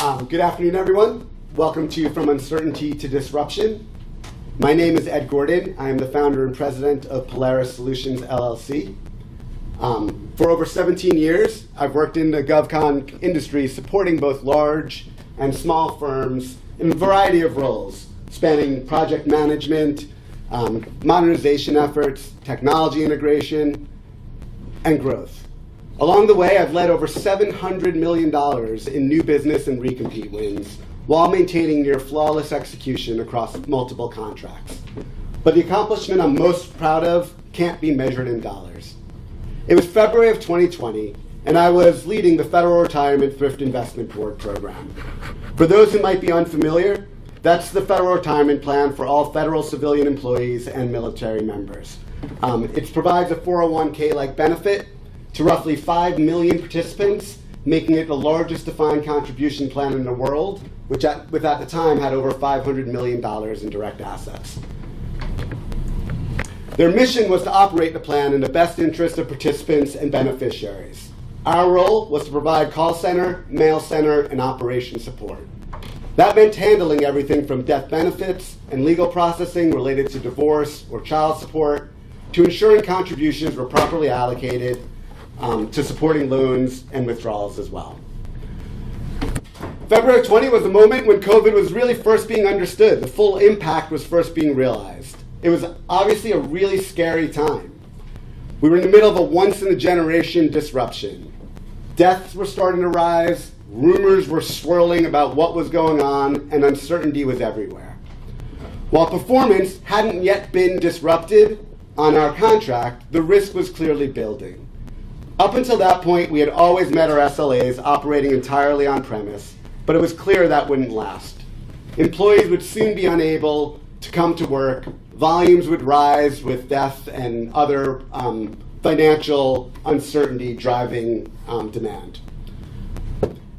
Good afternoon, everyone. Welcome to From Uncertainty to Disruption. My name is Ed Gordon. I am the founder and president of Polaris Solutions, LLC. For over 17 years, I've worked in the GovCon industry supporting both large and small firms in a variety of roles, spanning project management, modernization efforts, technology integration, and growth. Along the way, I've led over $700 million in new business and recompete wins while maintaining near flawless execution across multiple contracts. But the accomplishment I'm most proud of can't be measured in dollars. It was February of 2020, and I was leading the Federal Retirement Thrift Investment Board program. For those who might be unfamiliar, that's the federal retirement plan for all federal civilian employees and military members. It provides a 401k-like benefit to roughly 5 million participants, making it the largest defined contribution plan in the world, which at the time had over $500 million in direct assets. Their mission was to operate the plan in the best interest of participants and beneficiaries. Our role was to provide call center, mail center, and operation support. That meant handling everything from death benefits and legal processing related to divorce or child support, to ensuring contributions were properly allocated, to supporting loans and withdrawals as well. February 20 was the moment when COVID was really first being understood. The full impact was first being realized. It was obviously a really scary time. We were in the middle of a once-in-a-generation disruption. Deaths were starting to rise, rumors were swirling about what was going on, and uncertainty was everywhere. While performance hadn't yet been disrupted on our contract, the risk was clearly building. Up until that point, we had always met our SLAs operating entirely on premise, but it was clear that wouldn't last. Employees would soon be unable to come to work, volumes would rise with death and other financial uncertainty driving demand.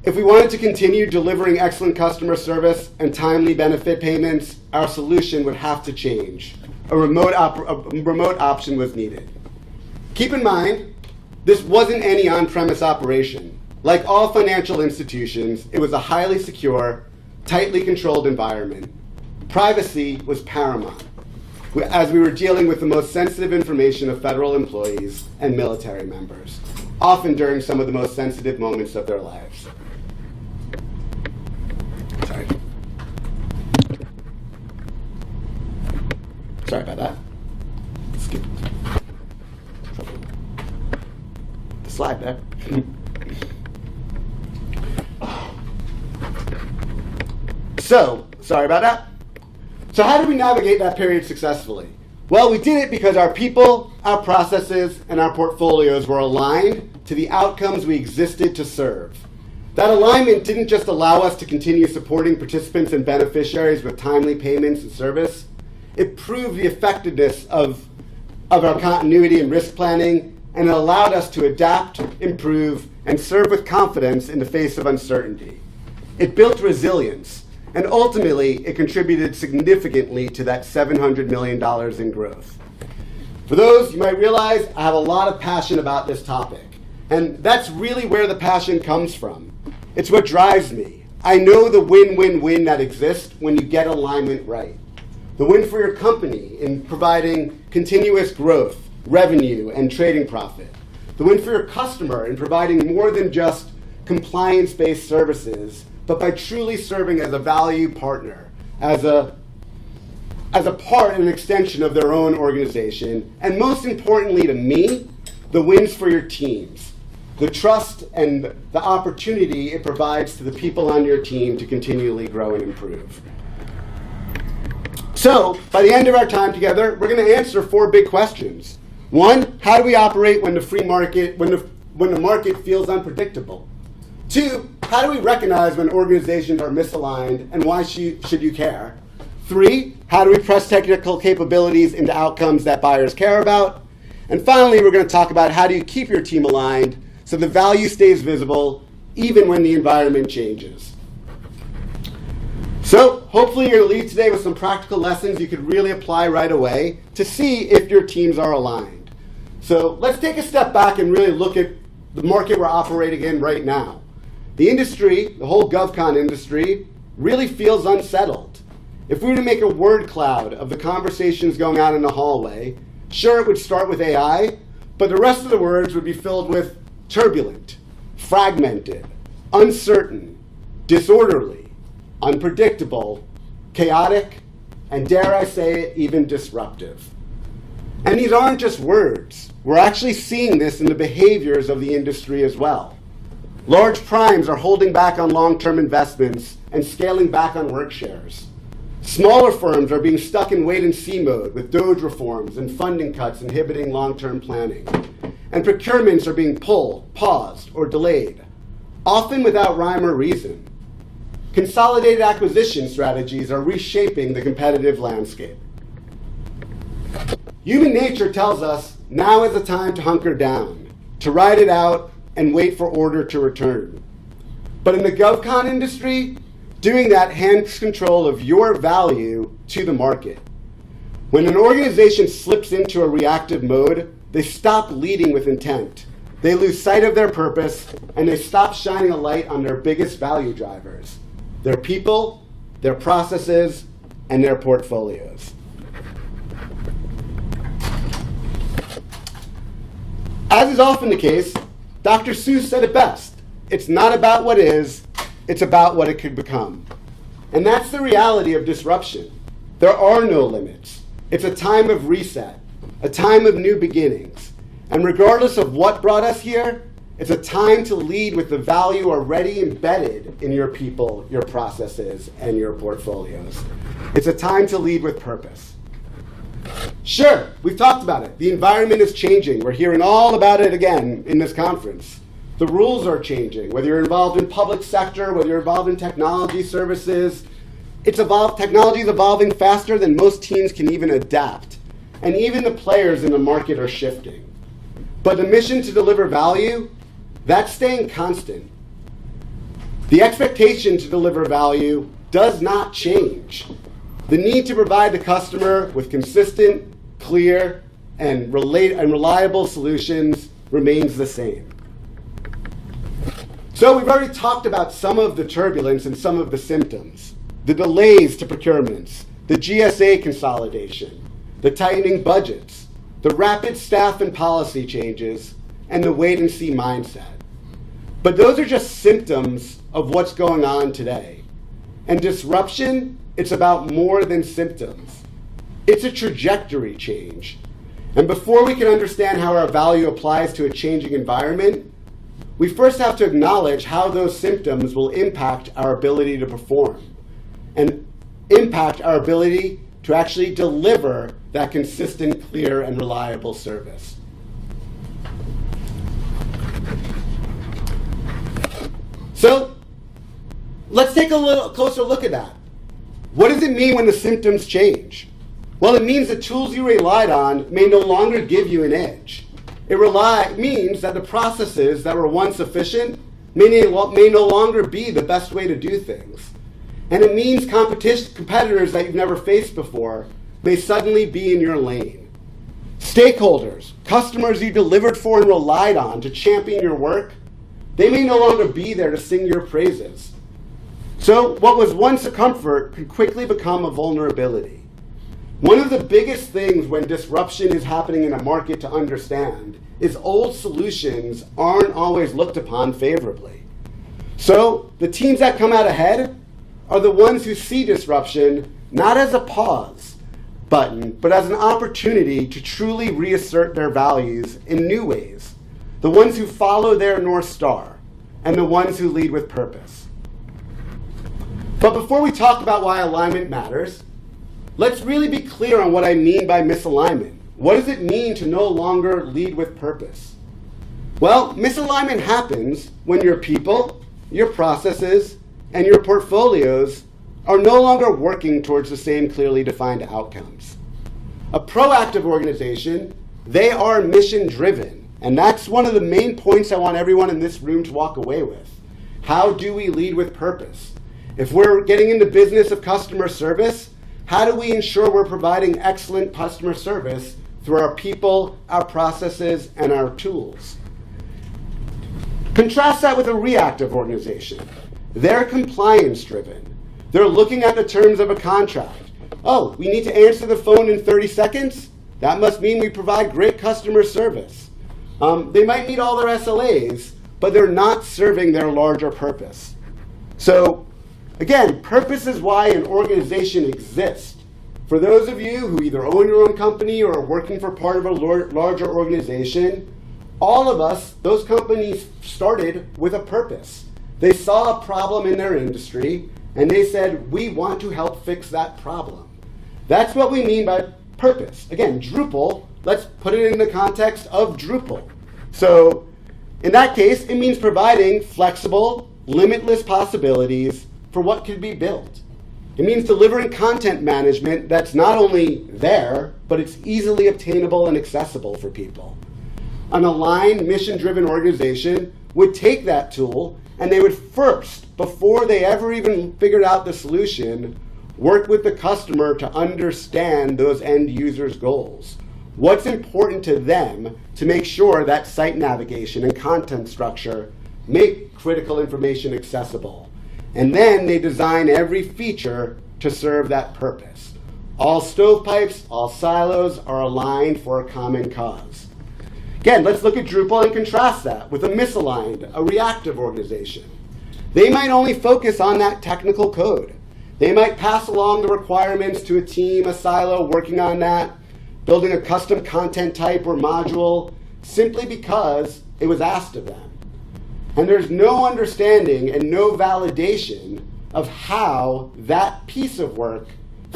If we wanted to continue delivering excellent customer service and timely benefit payments, our solution would have to change. A remote option was needed. Keep in mind, this wasn't any on-premise operation. Like all financial institutions, it was a highly secure, tightly controlled environment. Privacy was paramount, as we were dealing with the most sensitive information of federal employees and military members, often during some of the most sensitive moments of their lives. Sorry about that. Skip the slide there. Sorry about that. So how did we navigate that period successfully? Well, we did it because our people, our processes, and our portfolios were aligned to the outcomes we existed to serve. That alignment didn't just allow us to continue supporting participants and beneficiaries with timely payments and service. It proved the effectiveness of our continuity and risk planning, and it allowed us to adapt, improve, and serve with confidence in the face of uncertainty. It built resilience, and ultimately, it contributed significantly to that $700 million in growth. For those, you might realize I have a lot of passion about this topic, and that's really where the passion comes from. It's what drives me. I know the win-win-win that exists when you get alignment right. The win for your company in providing continuous growth, revenue, and trading profit. The win for your customer in providing more than just compliance-based services, but by truly serving as a value partner, as a part and an extension of their own organization. And most importantly to me, the wins for your teams. The trust and the opportunity it provides to the people on your team to continually grow and improve. So, by the end of our time together, we're going to answer 4 big questions. 1, how do we operate when the free market, when the market feels unpredictable? 2, how do we recognize when organizations are misaligned, and why should you care? 3, how do we press technical capabilities into outcomes that buyers care about? And finally, we're going to talk about how do you keep your team aligned so the value stays visible even when the environment changes. So hopefully you're going to leave today with some practical lessons you could really apply right away to see if your teams are aligned. So let's take a step back and really look at the market we're operating in right now. The industry, the whole GovCon industry, really feels unsettled. If we were to make a word cloud of the conversations going on in the hallway, sure, it would start with AI, but the rest of the words would be filled with turbulent, fragmented, uncertain, disorderly, unpredictable, chaotic, and dare I say it, even disruptive. And these aren't just words. We're actually seeing this in the behaviors of the industry as well. Large primes are holding back on long-term investments and scaling back on work shares. Smaller firms are being stuck in wait-and-see mode with DOGE reforms and funding cuts inhibiting long-term planning. And procurements are being pulled, paused, or delayed, often without rhyme or reason. Consolidated acquisition strategies are reshaping the competitive landscape. Human nature tells us now is the time to hunker down, to ride it out, and wait for order to return. But in the GovCon industry, doing that hands control of your value to the market. When an organization slips into a reactive mode, they stop leading with intent. They lose sight of their purpose, and they stop shining a light on their biggest value drivers: their people, their processes, and their portfolios. As is often the case, Dr. Seuss said it best. It's not about what is, it's about what it could become. And that's the reality of disruption. There are no limits. It's a time of reset, a time of new beginnings. And regardless of what brought us here, it's a time to lead with the value already embedded in your people, your processes, and your portfolios. It's a time to lead with purpose. Sure, we've talked about it. The environment is changing. We're hearing all about it again in this conference. The rules are changing, whether you're involved in public sector, whether you're involved in technology services. Technology is evolving faster than most teams can even adapt. And even the players in the market are shifting. But the mission to deliver value, that's staying constant. The expectation to deliver value does not change. The need to provide the customer with consistent, clear, and reliable solutions remains the same. So we've already talked about some of the turbulence and some of the symptoms. The delays to procurements, the GSA consolidation, the tightening budgets, the rapid staff and policy changes, and the wait-and-see mindset. But those are just symptoms of what's going on today. And disruption, it's about more than symptoms. It's a trajectory change. And before we can understand how our value applies to a changing environment, we first have to acknowledge how those symptoms will impact our ability to perform and impact our ability to actually deliver that consistent, clear, and reliable service. So let's take a little closer look at that. What does it mean when the symptoms change? Well, it means the tools you relied on may no longer give you an edge. It means that the processes that were once efficient may no longer be the best way to do things. And it means competitors that you've never faced before may suddenly be in your lane. Stakeholders, customers you delivered for and relied on to champion your work, they may no longer be there to sing your praises. So what was once a comfort could quickly become a vulnerability. One of the biggest things when disruption is happening in a market to understand is old solutions aren't always looked upon favorably. So the teams that come out ahead are the ones who see disruption not as a pause button, but as an opportunity to truly reassert their values in new ways. The ones who follow their North Star and the ones who lead with purpose. But before we talk about why alignment matters, let's really be clear on what I mean by misalignment. What does it mean to no longer lead with purpose? Well, misalignment happens when your people, your processes, and your portfolios are no longer working towards the same clearly defined outcomes. A proactive organization, they are mission-driven, and that's one of the main points I want everyone in this room to walk away with. How do we lead with purpose? If we're getting into business of customer service, how do we ensure we're providing excellent customer service through our people, our processes, and our tools? Contrast that with a reactive organization. They're compliance driven. They're looking at the terms of a contract. Oh, we need to answer the phone in 30 seconds? That must mean we provide great customer service. They might meet all their SLAs, but they're not serving their larger purpose. So, again, purpose is why an organization exists. For those of you who either own your own company or are working for part of a larger organization, all of us, those companies started with a purpose. They saw a problem in their industry, and they said, we want to help fix that problem. That's what we mean by purpose. Again, Drupal, let's put it in the context of Drupal. So, in that case, it means providing flexible, limitless possibilities for what could be built. It means delivering content management that's not only there, but it's easily obtainable and accessible for people. An aligned, mission-driven organization would take that tool and they would first, before they ever even figured out the solution, work with the customer to understand those end users' goals. What's important to them to make sure that site navigation and content structure make critical information accessible. And then they design every feature to serve that purpose. All stovepipes, all silos are aligned for a common cause. Again, let's look at Drupal and contrast that with a misaligned, a reactive organization. They might only focus on that technical code. They might pass along the requirements to a team, a silo working on that, building a custom content type or module simply because it was asked of them. And there's no understanding and no validation of how that piece of work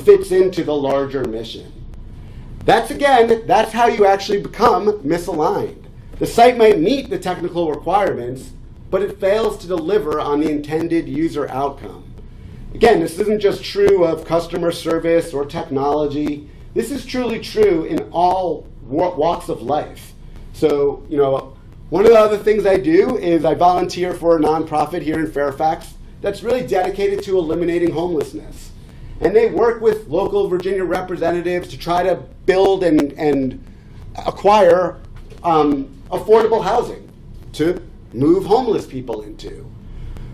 fits into the larger mission. That's how you actually become misaligned. The site might meet the technical requirements, but it fails to deliver on the intended user outcome. Again, this isn't just true of customer service or technology. This is truly true in all walks of life. So, one of the other things I do is I volunteer for a nonprofit here in Fairfax that's really dedicated to eliminating homelessness. And they work with local Virginia representatives to try to build and acquire affordable housing to move homeless people into.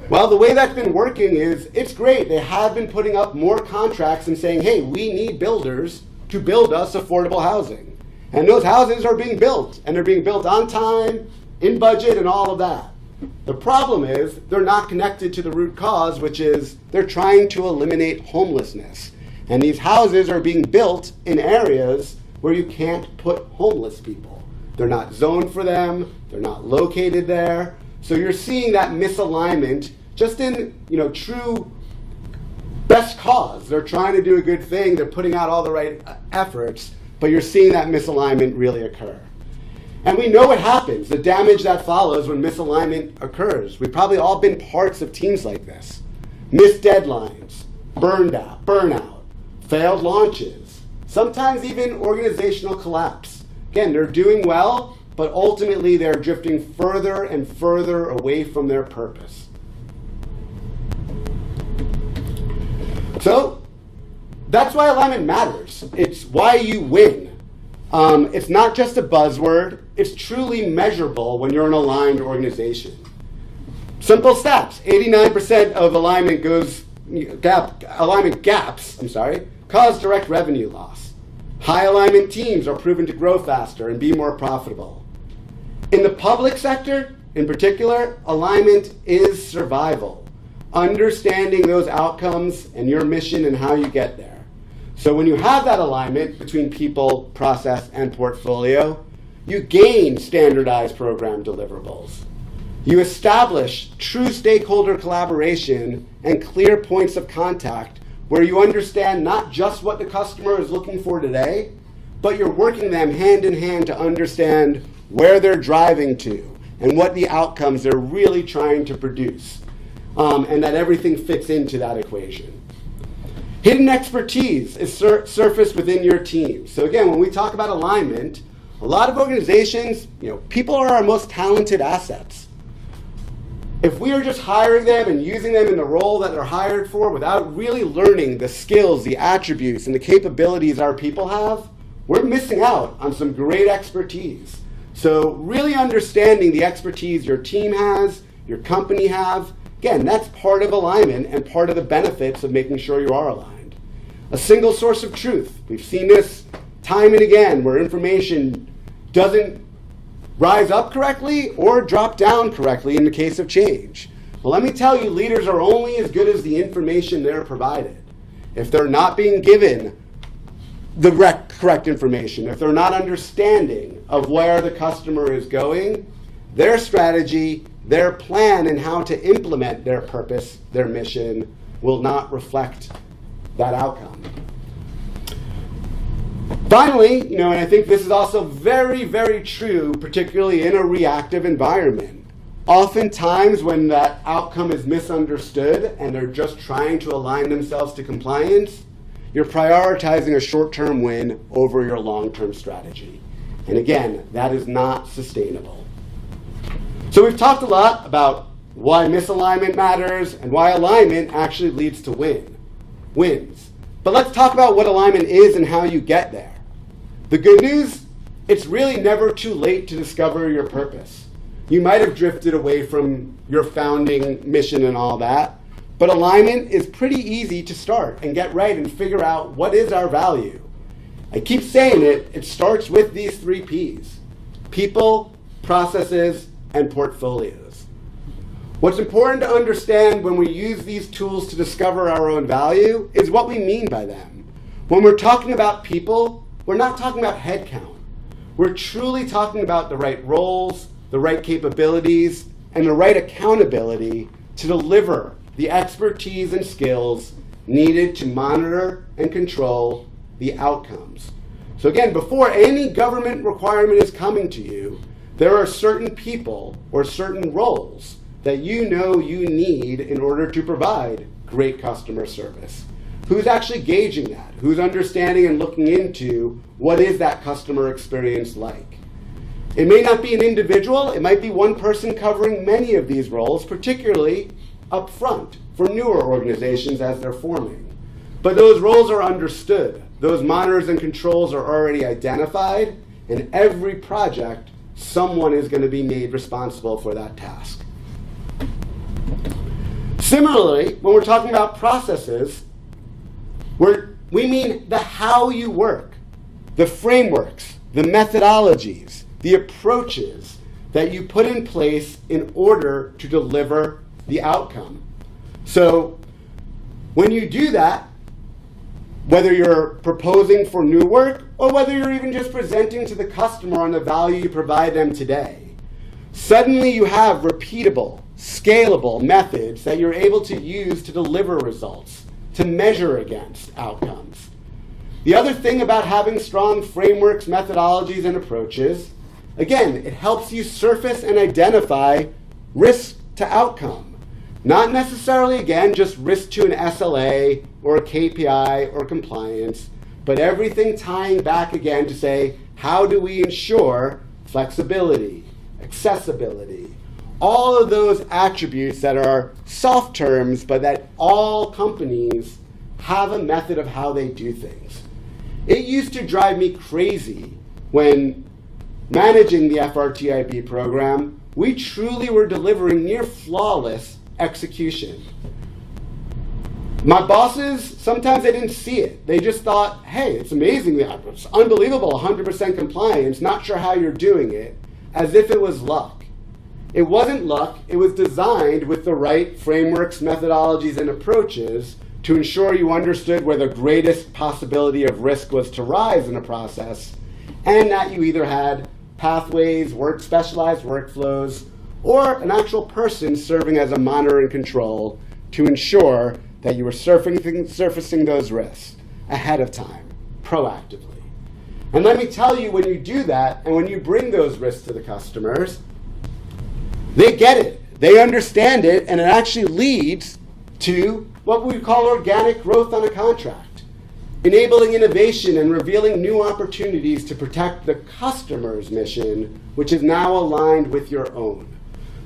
Well, the way that's been working is it's great. They have been putting up more contracts and saying, hey, we need builders to build us affordable housing. And those houses are being built, and they're being built on time, in budget, and all of that. The problem is they're not connected to the root cause, which is they're trying to eliminate homelessness. And these houses are being built in areas where you can't put homeless people. They're not zoned for them. They're not located there. So you're seeing that misalignment just in, true best cause. They're trying to do a good thing. They're putting out all the right efforts, but you're seeing that misalignment really occur. And we know what happens, the damage that follows when misalignment occurs. We've probably all been parts of teams like this. Missed deadlines, burnout, failed launches, sometimes even organizational collapse. Again, they're doing well, but ultimately they're drifting further and further away from their purpose. So, that's why alignment matters. It's why you win. It's not just a buzzword. It's truly measurable when you're an aligned organization. Simple stats: 89% of alignment gaps cause direct revenue loss. High alignment teams are proven to grow faster and be more profitable. In the public sector, in particular, alignment is survival. Understanding those outcomes and your mission and how you get there. So when you have that alignment between people, process, and portfolio, you gain standardized program deliverables. You establish true stakeholder collaboration and clear points of contact where you understand not just what the customer is looking for today, but you're working them hand in hand to understand where they're driving to and what the outcomes they're really trying to produce, and that everything fits into that equation. Hidden expertise is surfaced within your team. So again, when we talk about alignment, a lot of organizations, people are our most talented assets. If we are just hiring them and using them in the role that they're hired for without really learning the skills, the attributes, and the capabilities our people have, we're missing out on some great expertise. So really understanding the expertise your team has, your company have, again, that's part of alignment and part of the benefits of making sure you are aligned. A single source of truth. We've seen this time and again where information doesn't rise up correctly or drop down correctly in the case of change. Well, let me tell you, leaders are only as good as the information they're provided. If they're not being given the correct information, if they're not understanding of where the customer is going, their strategy, their plan, and how to implement their purpose, their mission, will not reflect that outcome. Finally, and I think this is also very, very true, particularly in a reactive environment. Oftentimes when that outcome is misunderstood and they're just trying to align themselves to compliance, you're prioritizing a short-term win over your long-term strategy. And again, that is not sustainable. So we've talked a lot about why misalignment matters and why alignment actually leads to wins. But let's talk about what alignment is and how you get there. The good news, it's really never too late to discover your purpose. You might have drifted away from your founding mission and all that, but alignment is pretty easy to start and get right and figure out what is our value. I keep saying it starts with these 3 Ps: people, processes, and portfolios. What's important to understand when we use these tools to discover our own value is what we mean by them. When we're talking about people, we're not talking about headcount. We're truly talking about the right roles, the right capabilities, and the right accountability to deliver the expertise and skills needed to monitor and control the outcomes. So again, before any government requirement is coming to you, there are certain people or certain roles that you know you need in order to provide great customer service. Who's actually gauging that? Who's understanding and looking into what is that customer experience like? It may not be an individual, it might be one person covering many of these roles, particularly up front for newer organizations as they're forming. But those roles are understood. Those monitors and controls are already identified, and every project, someone is going to be made responsible for that task. Similarly, when we're talking about processes, we mean the how you work, the frameworks, the methodologies, the approaches that you put in place in order to deliver the outcome. So when you do that, whether you're proposing for new work or whether you're even just presenting to the customer on the value you provide them today, suddenly you have repeatable, scalable methods that you're able to use to deliver results, to measure against outcomes. The other thing about having strong frameworks, methodologies, and approaches, again, it helps you surface and identify risk to outcome. Not necessarily, again, just risk to an SLA or a KPI or compliance, but everything tying back again to say, how do we ensure flexibility, accessibility, all of those attributes that are soft terms, but that all companies have a method of how they do things. It used to drive me crazy when managing the FRTIB program, we truly were delivering near flawless execution. My bosses, sometimes they didn't see it. They just thought, hey, it's amazing, it's unbelievable, 100% compliance, not sure how you're doing it, as if it was luck. It wasn't luck, it was designed with the right frameworks, methodologies, and approaches to ensure you understood where the greatest possibility of risk was to rise in a process, and that you either had pathways, specialized workflows, or an actual person serving as a monitor and control to ensure that you were surfacing those risks ahead of time, proactively. And let me tell you, when you do that, and when you bring those risks to the customers, they get it, they understand it, and it actually leads to what we call organic growth on a contract, enabling innovation and revealing new opportunities to protect the customer's mission, which is now aligned with your own.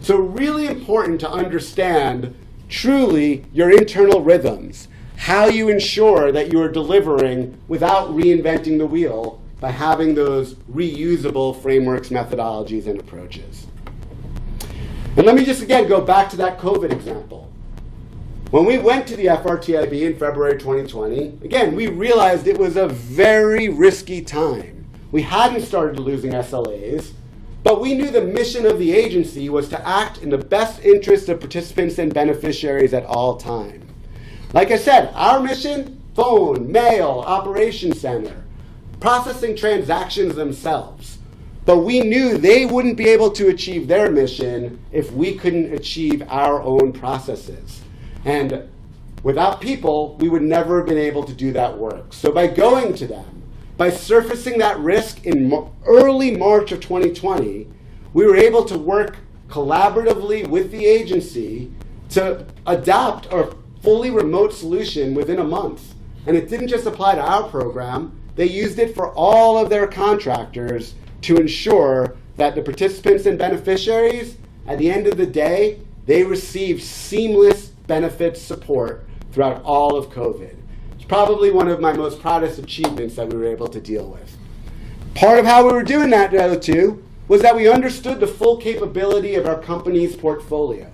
So really important to understand truly your internal rhythms, how you ensure that you are delivering without reinventing the wheel by having those reusable frameworks, methodologies, and approaches. And let me just again go back to that COVID example. When we went to the FRTIB in February 2020, again, we realized it was a very risky time. We hadn't started losing SLAs, but we knew the mission of the agency was to act in the best interest of participants and beneficiaries at all time. Like I said, our mission, phone, mail, operations center, processing transactions themselves. But we knew they wouldn't be able to achieve their mission if we couldn't achieve our own processes. And without people, we would never have been able to do that work. So by going to them, by surfacing that risk in early March of 2020, we were able to work collaboratively with the agency to adopt a fully remote solution within a month. And it didn't just apply to our program, they used it for all of their contractors to ensure that the participants and beneficiaries, at the end of the day, they received seamless benefits support throughout all of COVID. It's probably one of my most proudest achievements that we were able to deal with. Part of how we were doing that, though, too, was that we understood the full capability of our company's portfolio.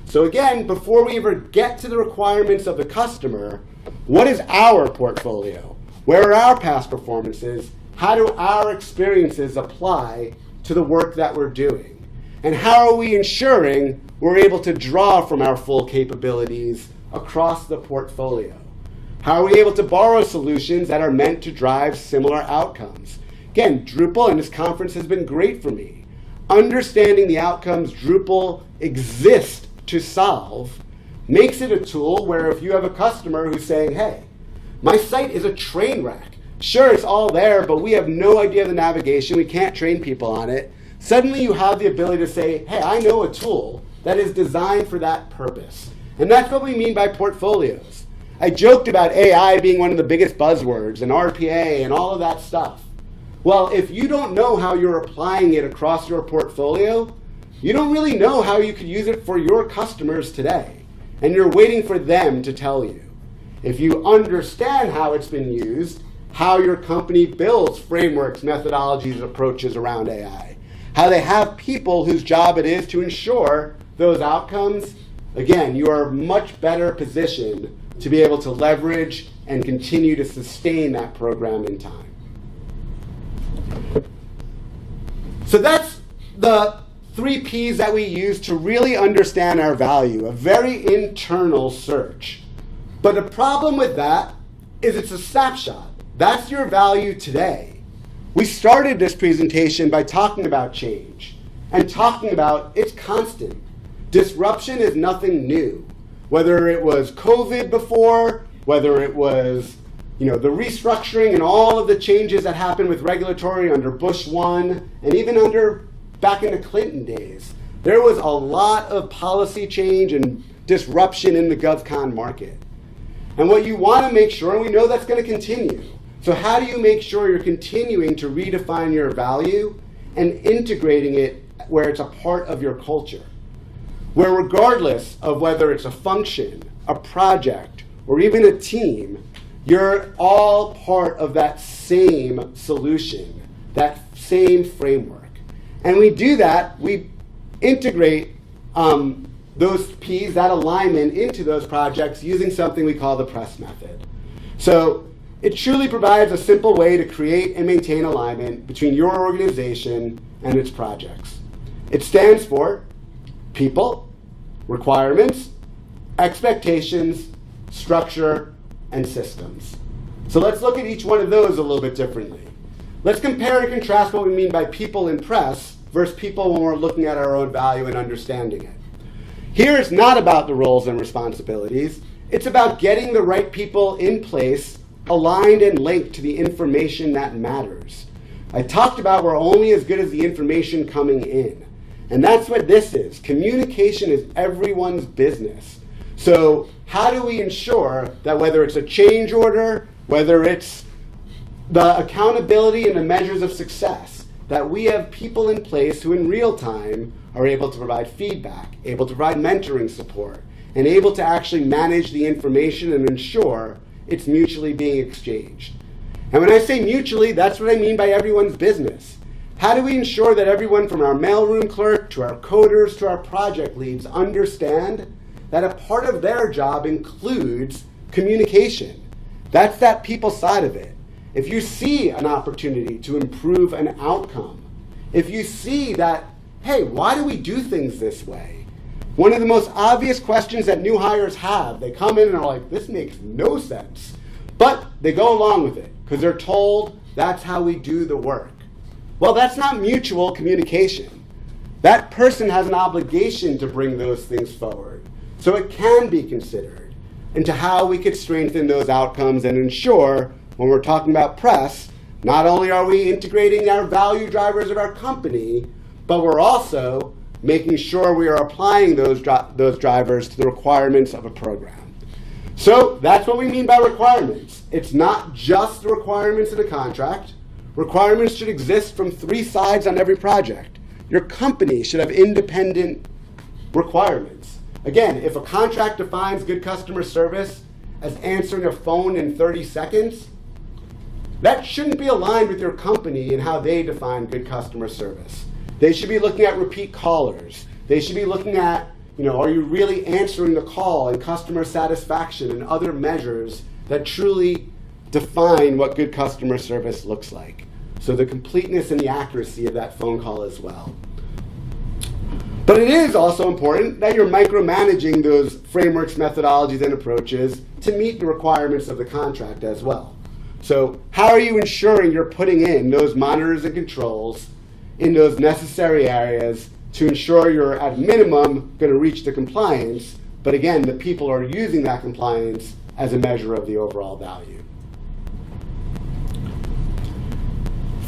So again, before we ever get to the requirements of the customer, what is our portfolio? Where are our past performances? How do our experiences apply to the work that we're doing? And how are we ensuring we're able to draw from our full capabilities across the portfolio? How are we able to borrow solutions that are meant to drive similar outcomes? Again, Drupal and this conference has been great for me. Understanding the outcomes Drupal exists to solve makes it a tool where if you have a customer who's saying, hey, my site is a train wreck. Sure, it's all there, but we have no idea of the navigation. We can't train people on it. Suddenly you have the ability to say, hey, I know a tool that is designed for that purpose. And that's what we mean by portfolios. I joked about AI being one of the biggest buzzwords and RPA and all of that stuff. Well, if you don't know how you're applying it across your portfolio, you don't really know how you could use it for your customers today. And you're waiting for them to tell you. If you understand how it's been used, how your company builds frameworks, methodologies, approaches around AI, how they have people whose job it is to ensure those outcomes, again, you are much better positioned to be able to leverage and continue to sustain that program in time. So that's the 3 Ps that we use to really understand our value, a very internal search. But the problem with that is it's a snapshot. That's your value today. We started this presentation by talking about change and talking about it's constant. Disruption is nothing new. Whether it was COVID before, whether it was the restructuring and all of the changes that happened with regulatory under Bush 1 and even under back in the Clinton days, there was a lot of policy change and disruption in the GovCon market. And what you want to make sure, and we know that's going to continue. So how do you make sure you're continuing to redefine your value and integrating it where it's a part of your culture? Where regardless of whether it's a function, a project, or even a team, you're all part of that same solution, that same framework. And we do that, we integrate those Ps, that alignment, into those projects using something we call the press method. So it truly provides a simple way to create and maintain alignment between your organization and its projects. It stands for people, requirements, expectations, structure, and systems. So let's look at each one of those a little bit differently. Let's compare and contrast what we mean by people in press versus people when we're looking at our own value and understanding it. Here it's not about the roles and responsibilities. It's about getting the right people in place, aligned and linked to the information that matters. I talked about we're only as good as the information coming in. And that's what this is. Communication is everyone's business. So how do we ensure that whether it's a change order, whether it's the accountability and the measures of success, that we have people in place who in real time are able to provide feedback, able to provide mentoring support, and able to actually manage the information and ensure it's mutually being exchanged. And when I say mutually, that's what I mean by everyone's business. How do we ensure that everyone from our mailroom clerk to our coders to our project leads understand that a part of their job includes communication? That's that people side of it. If you see an opportunity to improve an outcome, if you see that, hey, why do we do things this way? One of the most obvious questions that new hires have, they come in and are like, this makes no sense. But they go along with it because they're told that's how we do the work. Well, that's not mutual communication. That person has an obligation to bring those things forward. So it can be considered into how we could strengthen those outcomes and ensure when we're talking about press, not only are we integrating our value drivers of our company, but we're also making sure we are applying those drivers to the requirements of a program. So that's what we mean by requirements. It's not just the requirements in a contract. Requirements should exist from 3 sides on every project. Your company should have independent requirements. Again, if a contract defines good customer service as answering a phone in 30 seconds, that shouldn't be aligned with your company and how they define good customer service. They should be looking at repeat callers. They should be looking at, are you really answering the call and customer satisfaction and other measures that truly define what good customer service looks like. So the completeness and the accuracy of that phone call as well. But it is also important that you're micromanaging those frameworks, methodologies, and approaches to meet the requirements of the contract as well. So how are you ensuring you're putting in those monitors and controls in those necessary areas to ensure you're at minimum going to reach the compliance, but again, the people are using that compliance as a measure of the overall value.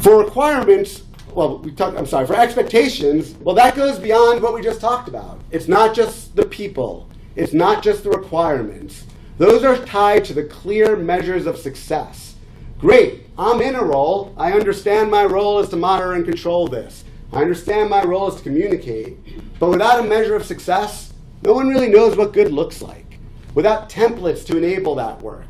For requirements, for expectations, that goes beyond what we just talked about. It's not just the people. It's not just the requirements. Those are tied to the clear measures of success. Great, I'm in a role. I understand my role is to monitor and control this. I understand my role is to communicate. But without a measure of success, no one really knows what good looks like. Without templates to enable that work,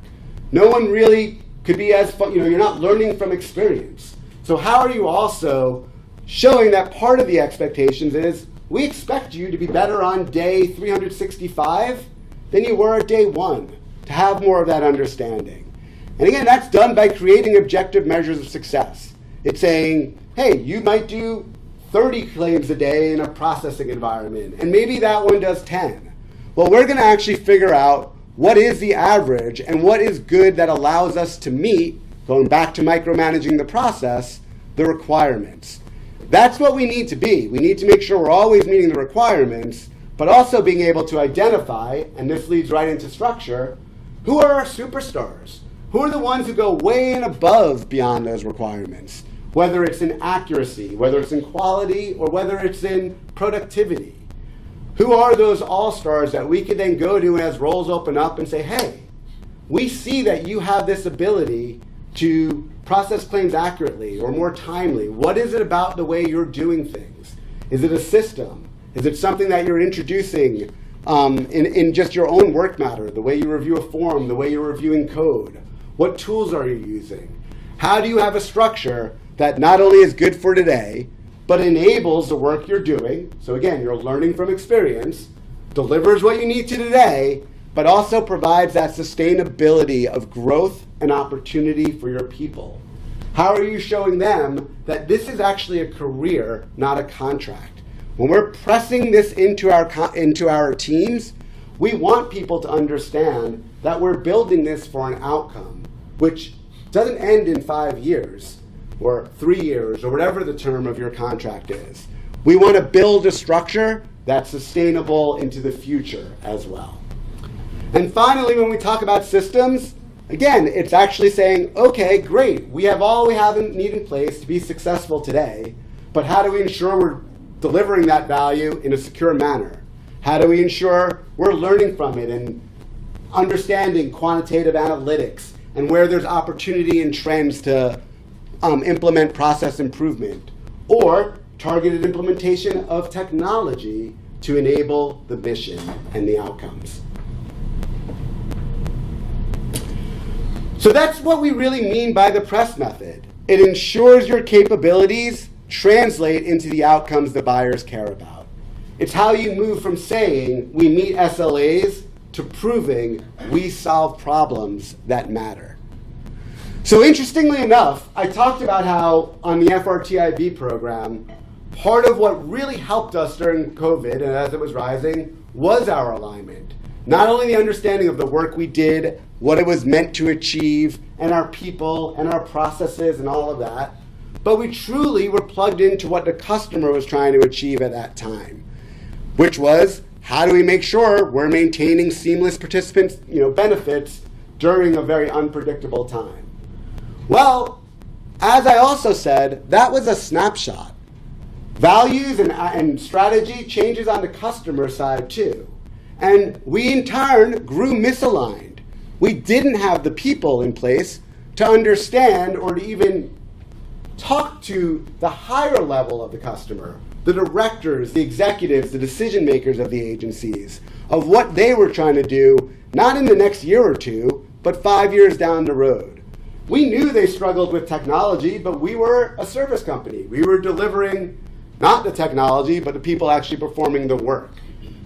no one really could be as fun. You're not learning from experience. So how are you also showing that part of the expectations is we expect you to be better on day 365 than you were at day 1, to have more of that understanding. And again, that's done by creating objective measures of success. It's saying, hey, you might do 30 claims a day in a processing environment, and maybe that one does 10. Well, we're going to actually figure out what is the average and what is good that allows us to meet, going back to micromanaging the process, the requirements. That's what we need to be. We need to make sure we're always meeting the requirements, but also being able to identify, and this leads right into structure, who are our superstars? Who are the ones who go way and above beyond those requirements? Whether it's in accuracy, whether it's in quality, or whether it's in productivity. Who are those all-stars that we could then go to as roles open up and say, hey, we see that you have this ability to process claims accurately or more timely. What is it about the way you're doing things? Is it a system? Is it something that you're introducing in just your own work matter, the way you review a form, the way you're reviewing code? What tools are you using? How do you have a structure that not only is good for today, but enables the work you're doing? So again, you're learning from experience, delivers what you need to today, but also provides that sustainability of growth and opportunity for your people. How are you showing them that this is actually a career, not a contract? When we're pressing this into our teams, we want people to understand that we're building this for an outcome, which doesn't end in 5 years or 3 years or whatever the term of your contract is. We want to build a structure that's sustainable into the future as well. And finally, when we talk about systems, again, it's actually saying, okay, great, we have all we need in place to be successful today, but how do we ensure we're delivering that value in a secure manner? How do we ensure we're learning from it and understanding quantitative analytics and where there's opportunity and trends to implement process improvement, or targeted implementation of technology to enable the mission and the outcomes? So that's what we really mean by the press method. It ensures your capabilities translate into the outcomes the buyers care about. It's how you move from saying we meet SLAs to proving we solve problems that matter. So interestingly enough, I talked about how on the FRTIB program, part of what really helped us during COVID and as it was rising was our alignment. Not only the understanding of the work we did, what it was meant to achieve, and our people and our processes and all of that, but we truly were plugged into what the customer was trying to achieve at that time, which was how do we make sure we're maintaining seamless participants, benefits during a very unpredictable time. Well, as I also said, that was a snapshot. Values and strategy changes on the customer side too. And we in turn grew misaligned. We didn't have the people in place to understand or to even talk to the higher level of the customer, the directors, the executives, the decision makers of the agencies, of what they were trying to do, not in the next year or two, but 5 years down the road. We knew they struggled with technology, but we were a service company. We were delivering not the technology, but the people actually performing the work.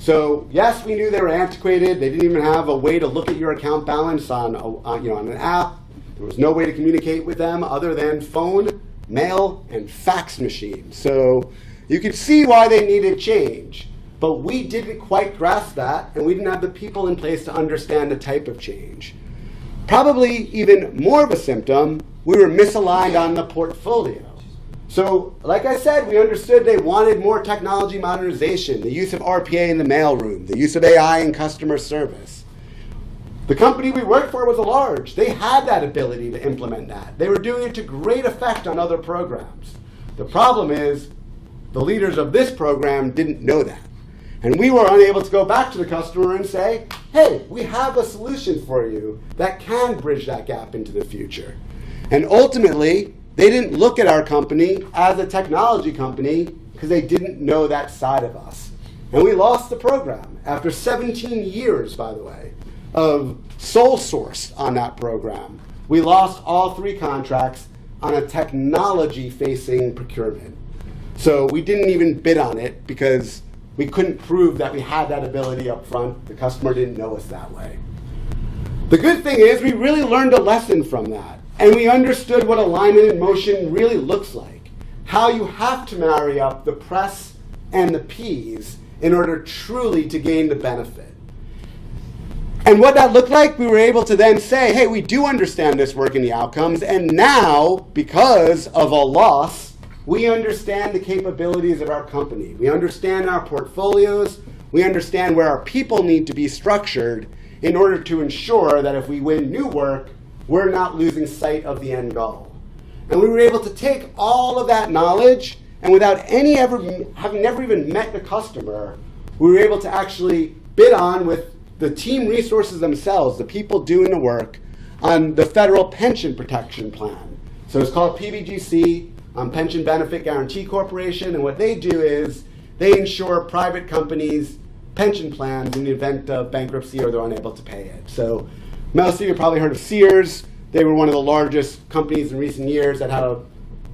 So yes, we knew they were antiquated. They didn't even have a way to look at your account balance on an app. There was no way to communicate with them other than phone, mail, and fax machine. So you could see why they needed change. But we didn't quite grasp that, and we didn't have the people in place to understand the type of change. Probably even more of a symptom, we were misaligned on the portfolio. So, like I said, we understood they wanted more technology modernization, the use of RPA in the mailroom, the use of AI in customer service. The company we worked for was large. They had that ability to implement that. They were doing it to great effect on other programs. The problem is the leaders of this program didn't know that. And we were unable to go back to the customer and say, hey, we have a solution for you that can bridge that gap into the future. And ultimately, they didn't look at our company as a technology company because they didn't know that side of us. And we lost the program after 17 years, by the way, of sole source on that program. We lost all 3 contracts on a technology-facing procurement. So we didn't even bid on it because we couldn't prove that we had that ability up front. The customer didn't know us that way. The good thing is we really learned a lesson from that. And we understood what alignment in motion really looks like. How you have to marry up the press and the P's in order truly to gain the benefit. And what that looked like, we were able to then say, hey, we do understand this work and the outcomes, and now, because of a loss, we understand the capabilities of our company. We understand our portfolios. We understand where our people need to be structured in order to ensure that if we win new work, we're not losing sight of the end goal. And we were able to take all of that knowledge, and without having never even met the customer, we were able to actually bid on with the team resources themselves, the people doing the work, on the federal pension protection plan. So it's called PBGC, Pension Benefit Guarantee Corporation, and what they do is they insure private companies' pension plans in the event of bankruptcy or they're unable to pay it. So most of you have probably heard of Sears. They were one of the largest companies in recent years that had a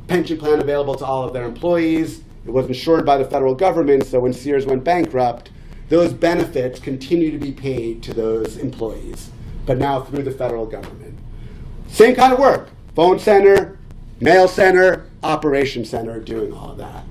pension plan available to all of their employees. It was insured by the federal government, so when Sears went bankrupt, those benefits continue to be paid to those employees, but now through the federal government. Same kind of work, phone center, mail center, operation center, doing all of that.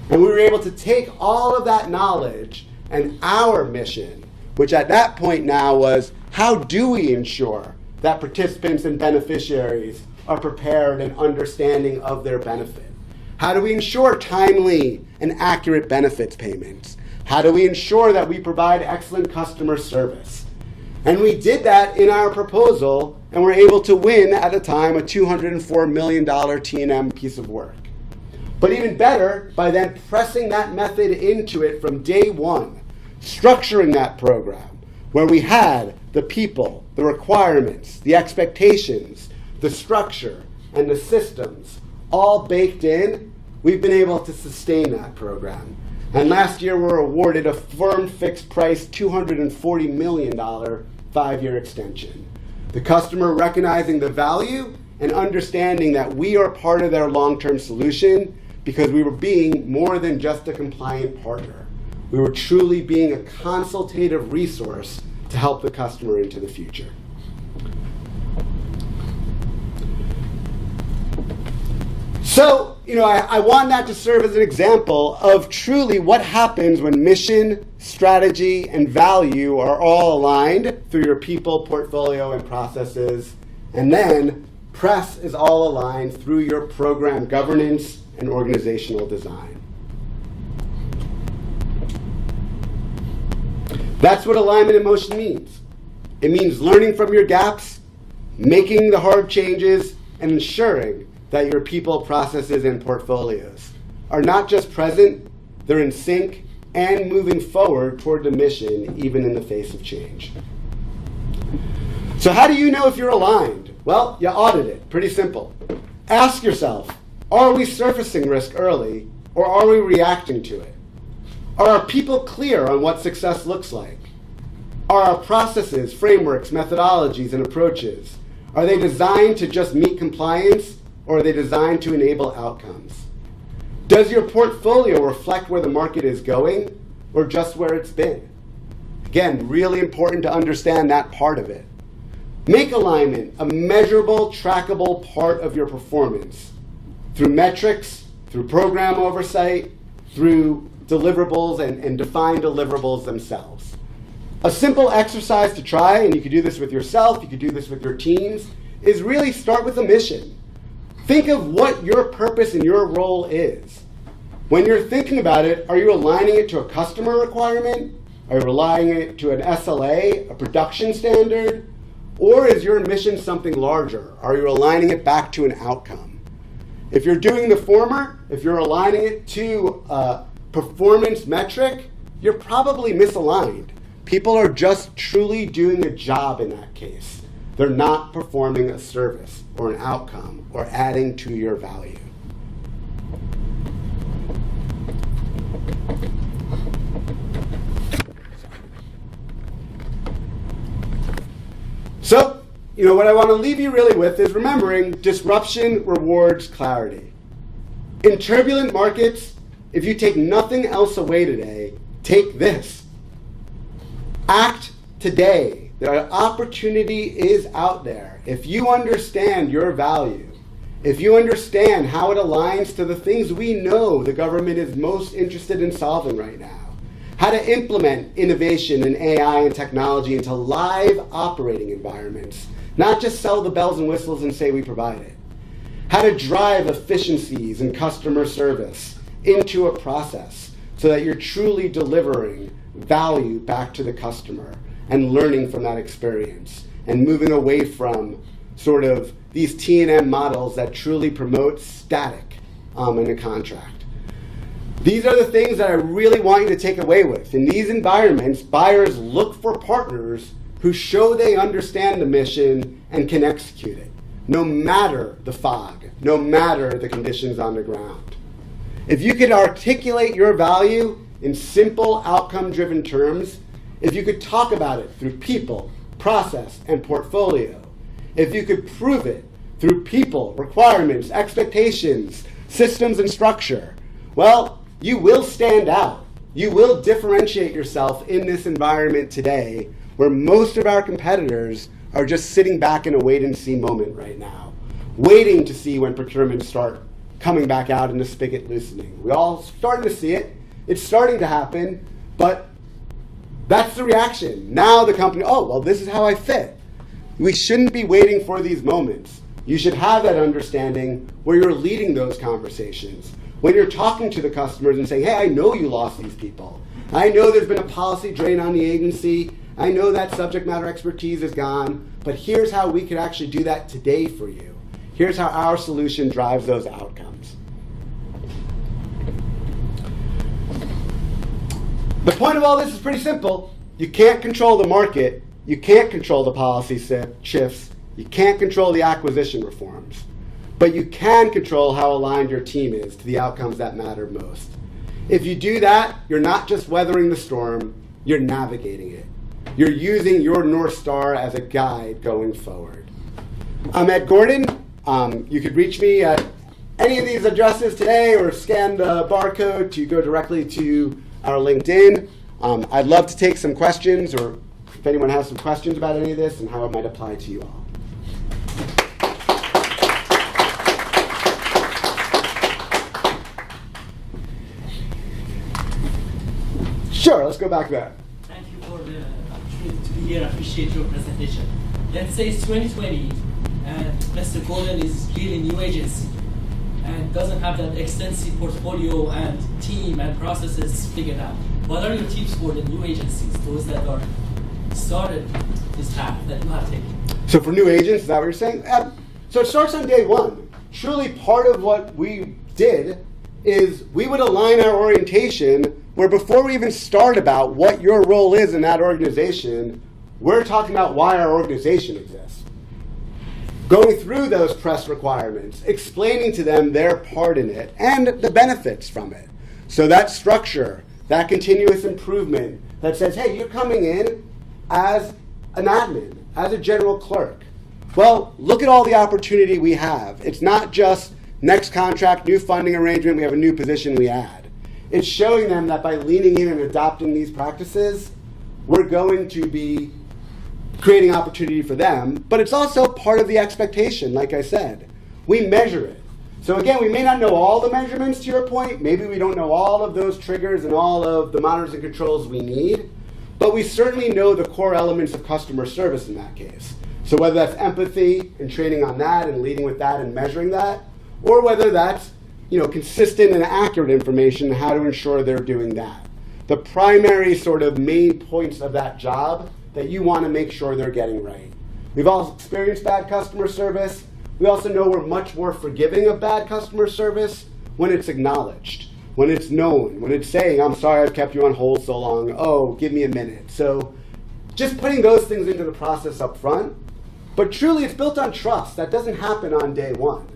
And we were able to take all of that knowledge and our mission, which at that point now was, how do we ensure that participants and beneficiaries are prepared and understanding of their benefit? How do we ensure timely and accurate benefits payments? How do we ensure that we provide excellent customer service? And we did that in our proposal, and were able to win at the time a $204 million T&M piece of work. But even better, by then pressing that method into it from day one, structuring that program, where we had the people, the requirements, the expectations, the structure, and the systems all baked in, we've been able to sustain that program. And last year we were awarded a firm fixed price $240 million 5-year extension. The customer recognizing the value and understanding that we are part of their long-term solution because we were being more than just a compliant partner. We were truly being a consultative resource to help the customer into the future. So, I want that to serve as an example of truly what happens when mission, strategy, and value are all aligned through your people, portfolio, and processes. And then press is all aligned through your program governance and organizational design. That's what alignment in motion means. It means learning from your gaps, making the hard changes, and ensuring that your people, processes, and portfolios are not just present, they're in sync and moving forward toward the mission, even in the face of change. So how do you know if you're aligned? Well, you audit it. Pretty simple. Ask yourself, are we surfacing risk early, or are we reacting to it? Are our people clear on what success looks like? Are our processes, frameworks, methodologies, and approaches, are they designed to just meet compliance, or are they designed to enable outcomes? Does your portfolio reflect where the market is going, or just where it's been? Again, really important to understand that part of it. Make alignment a measurable, trackable part of your performance through metrics, through program oversight, through deliverables and defined deliverables themselves. A simple exercise to try, and you could do this with yourself, you could do this with your teams, is really start with a mission. Think of what your purpose and your role is. When you're thinking about it, are you aligning it to a customer requirement? Are you aligning it to an SLA, a production standard? Or is your mission something larger? Are you aligning it back to an outcome? If you're doing the former, if you're aligning it to a performance metric, you're probably misaligned. People are just truly doing a job in that case. They're not performing a service or an outcome or adding to your value. So, what I want to leave you really with is remembering disruption rewards clarity. In turbulent markets, if you take nothing else away today, take this. Act today. The opportunity is out there. If you understand your value, if you understand how it aligns to the things we know the government is most interested in solving right now, how to implement innovation in AI and technology into live operating environments, not just sell the bells and whistles and say we provide it, how to drive efficiencies in customer service into a process so that you're truly delivering value back to the customer and learning from that experience and moving away from sort of these T&M models that truly promote static in a contract. These are the things that I really want you to take away with. In these environments, buyers look for partners who show they understand the mission and can execute it, no matter the fog, no matter the conditions on the ground. If you could articulate your value in simple outcome-driven terms, if you could talk about it through people, process, and portfolio, if you could prove it through people, requirements, expectations, systems, and structure, well, you will stand out. You will differentiate yourself in this environment today where most of our competitors are just sitting back in a wait-and-see moment right now, waiting to see when procurements start coming back out and the spigot loosening. We're all starting to see it. It's starting to happen, but that's the reaction. Now the company, this is how I fit. We shouldn't be waiting for these moments. You should have that understanding where you're leading those conversations. When you're talking to the customers and saying, hey, I know you lost these people. I know there's been a policy drain on the agency. I know that subject matter expertise is gone, but here's how we could actually do that today for you. Here's how our solution drives those outcomes. The point of all this is pretty simple. You can't control the market. You can't control the policy shifts. You can't control the acquisition reforms. But you can control how aligned your team is to the outcomes that matter most. If you do that, you're not just weathering the storm, you're navigating it. You're using your North Star as a guide going forward. I'm Ed Gordon. You could reach me at any of these addresses today or scan the barcode to go directly to our LinkedIn. I'd love to take some questions, or if anyone has some questions about any of this and how it might apply to you all. Sure, let's go back there. Thank you for the opportunity to be here. I appreciate your presentation. Let's say it's 2020 and Mr. Gordon is really new agency and doesn't have that extensive portfolio and team and processes figured out. What are your tips for the new agencies, those that are started this path that you have taken? So for new agents, is that what you're saying? So it starts on day one. Truly part of what we did is we would align our orientation where before we even start about what your role is in that organization, we're talking about why our organization exists. Going through those press requirements, explaining to them their part in it and the benefits from it. So that structure, that continuous improvement that says, hey, you're coming in as an admin, as a general clerk. Well, look at all the opportunity we have. It's not just next contract, new funding arrangement, we have a new position we add. It's showing them that by leaning in and adopting these practices, we're going to be creating opportunity for them, but it's also part of the expectation, like I said. We measure it. So again, we may not know all the measurements to your point, maybe we don't know all of those triggers and all of the monitors and controls we need, but we certainly know the core elements of customer service in that case. So whether that's empathy and training on that and leading with that and measuring that, or whether that's consistent and accurate information, how to ensure they're doing that. The primary sort of main points of that job that you want to make sure they're getting right. We've all experienced bad customer service. We also know we're much more forgiving of bad customer service when it's acknowledged, when it's known, when it's saying, I'm sorry I've kept you on hold so long, oh, give me a minute. So just putting those things into the process up front, but truly it's built on trust. That doesn't happen on day one.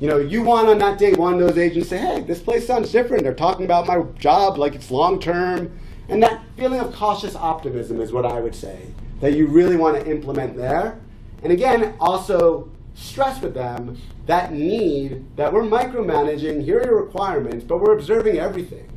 You want on that day one, those agents say, hey, this place sounds different. They're talking about my job like it's long-term. And that feeling of cautious optimism is what I would say, that you really want to implement there. And again, also stress with them that need that we're micromanaging, here are your requirements, but we're observing everything.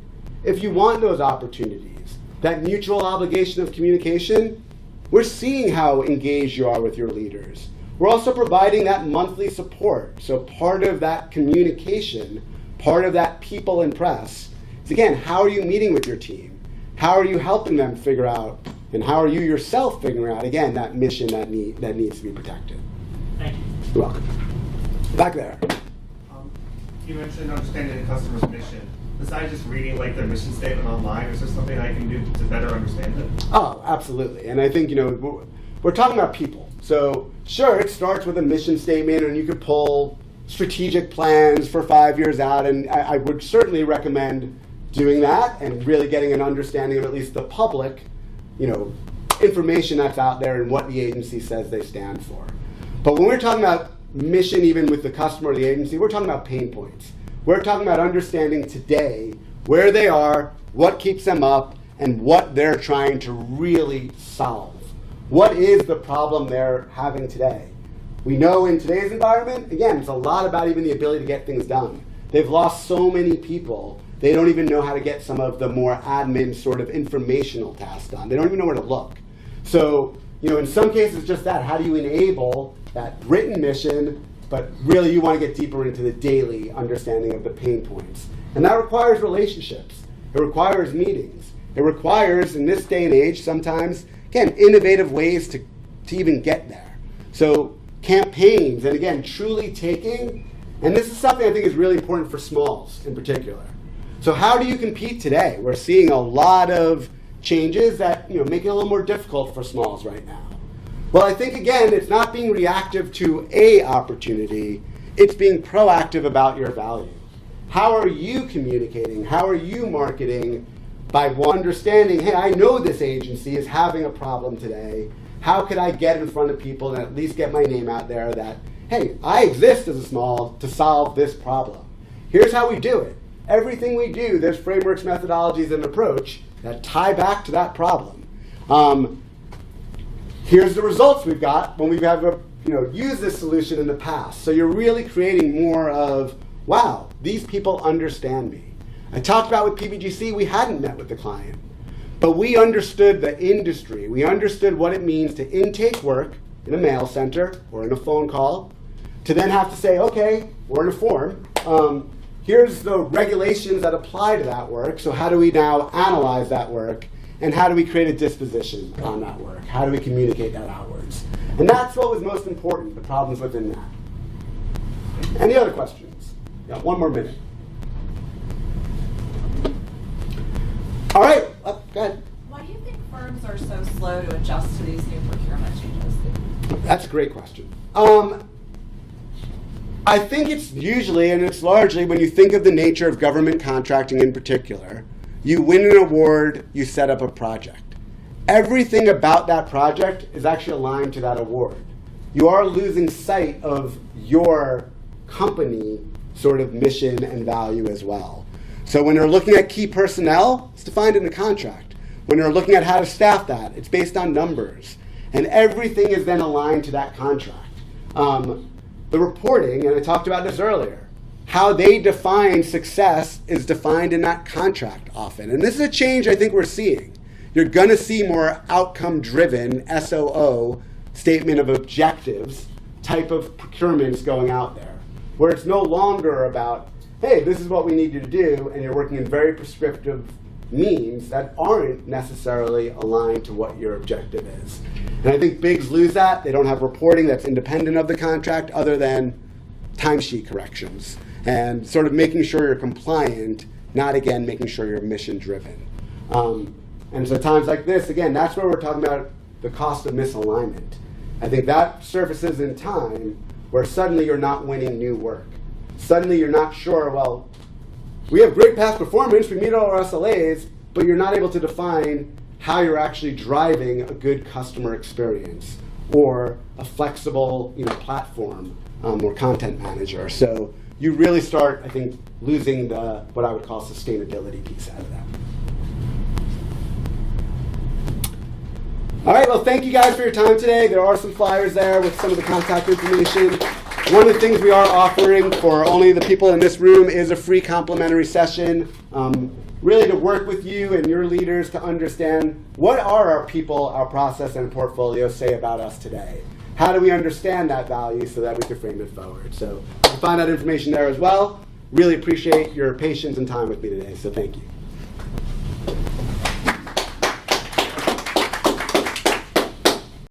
If you want those opportunities, that mutual obligation of communication, we're seeing how engaged you are with your leaders. We're also providing that monthly support. So part of that communication, part of that people and press is, again, how are you meeting with your team? How are you helping them figure out, and how are you yourself figuring out, again, that mission that needs to be protected? Thank you. You're welcome. Back there. You mentioned understanding the customer's mission. Besides just reading their mission statement online, is there something I can do to better understand it? Oh, absolutely. And I think, we're talking about people. So sure, it starts with a mission statement, and you could pull strategic plans for 5 years out, and I would certainly recommend doing that and really getting an understanding of at least the public, information that's out there and what the agency says they stand for. But when we're talking about mission, even with the customer or the agency, we're talking about pain points. We're talking about understanding today where they are, what keeps them up, and what they're trying to really solve. What is the problem they're having today? We know in today's environment, again, it's a lot about even the ability to get things done. They've lost so many people, they don't even know how to get some of the more admin sort of informational tasks done. They don't even know where to look. So, in some cases, just that. How do you enable that written mission, but really you want to get deeper into the daily understanding of the pain points? And that requires relationships. It requires meetings. It requires, in this day and age, sometimes, again, innovative ways to even get there. So campaigns, and again, truly taking, and this is something I think is really important for smalls in particular. So how do you compete today? We're seeing a lot of changes that make it a little more difficult for smalls right now. Well, I think, again, it's not being reactive to a opportunity, it's being proactive about your value. How are you communicating? How are you marketing? By understanding, hey, I know this agency is having a problem today. How could I get in front of people and at least get my name out there that, hey, I exist as a small to solve this problem. Here's how we do it. Everything we do, there's frameworks, methodologies, and approach that tie back to that problem. here's the results we've got when we've used this solution in the past. So you're really creating more of, wow, these people understand me. I talked about with PBGC, we hadn't met with the client, but we understood the industry. We understood what it means to intake work in a mail center or in a phone call, to then have to say, okay, we're in a form. Here's the regulations that apply to that work. So how do we now analyze that work? And how do we create a disposition on that work? How do we communicate that outwards? And that's what was most important, the problems within that. Any other questions? Yeah, one more minute. All right, go ahead. Why do you think firms are so slow to adjust to these new procurement changes? That's a great question. I think it's usually, and it's largely, when you think of the nature of government contracting in particular, you win an award, you set up a project. Everything about that project is actually aligned to that award. You are losing sight of your company sort of mission and value as well. So when you're looking at key personnel, it's defined in the contract. When you're looking at how to staff that, it's based on numbers. And everything is then aligned to that contract. The reporting, and I talked about this earlier, how they define success is defined in that contract often. And this is a change I think we're seeing. You're going to see more outcome-driven SOO, statement of objectives, type of procurements going out there, where it's no longer about, hey, this is what we need you to do, and you're working in very prescriptive means that aren't necessarily aligned to what your objective is. And I think bigs lose that. They don't have reporting that's independent of the contract other than timesheet corrections and sort of making sure you're compliant, not again making sure you're mission driven. And so times like this, again, that's where we're talking about the cost of misalignment. I think that surfaces in time where suddenly you're not winning new work. Suddenly you're not sure, well, we have great past performance, we meet all our SLAs, but you're not able to define how you're actually driving a good customer experience or a flexible platform or content manager. So you really start, I think, losing the what I would call sustainability piece out of that. All right, well, thank you guys for your time today. There are some flyers there with some of the contact information. One of the things we are offering for only the people in this room is a free complimentary session, really to work with you and your leaders to understand what are our people, our process, and portfolio say about us today. How do we understand that value so that we can frame it forward? So you can find that information there as well. Really appreciate your patience and time with me today, so thank you.